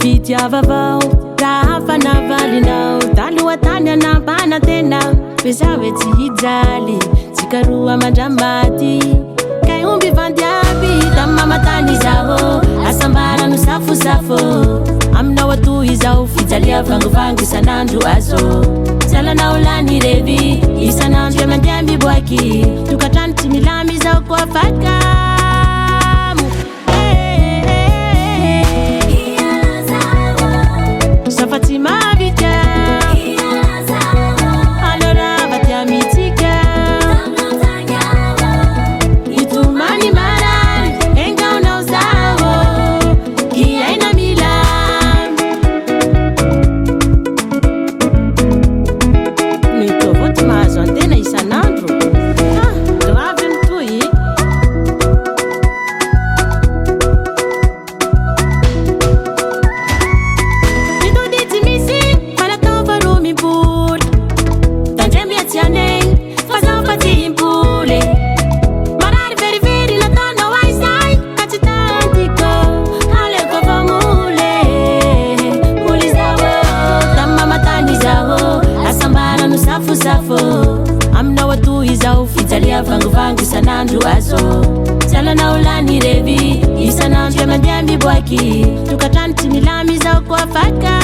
fitiavavao raha fanavalinao talohatany anampana tena pesawe tsy hijaly tsikaroa mandramaty kay omby vandiaby tamamatany zaho asambara no safosafo aminao atoy izao fijalia vangivangy isanandro azo salanao lany revy isanandro mandeha miboaky tokatrano tsy milamy zao koa fakamo safatsy mavita alora vatia mitsika itomany marary engaonao zaho iaina milamy mitovô ty mahazo antena isanandro gravy mitoy mitoditsy misy fanatova ro mimpoly tandremiatsy anegny fa zaho fa tsy impoly marary verivery nataonao aizay ka tsy tantiko aleko fa moly zaho tamamatany zaho asambara no safosafo aminao atoy izao fijalia vangivangy isanandro azo salanao lany revy isanandro mandeha miboaky tokatrano tsy milamy zao koa faka